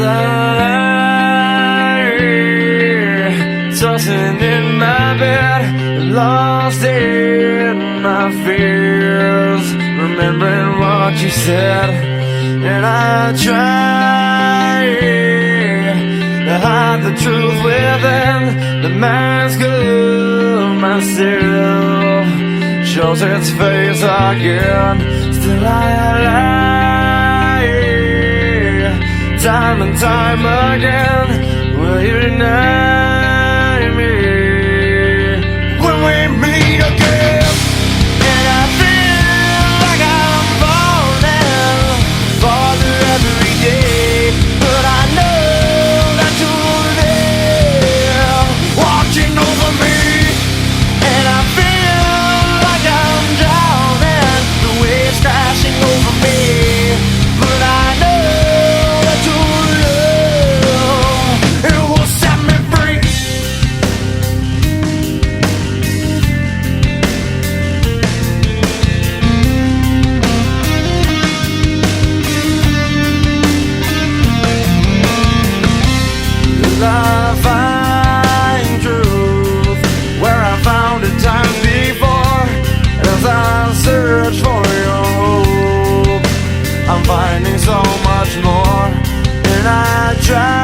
lie, tossing in my bed, lost in my fears, remembering what you said. And I try to hide the truth within the mask of myself, shows its face again. Still I lie, time and time again. Will you deny me when we meet again? And I feel like I'm falling farther every day, but I know that you're there watching over me. And I feel like I'm drowning, the waves crashing over me, but I know that your love, it will set me free. I find truth where I found it times before. As I search for your hope, I'm finding so much more. And I try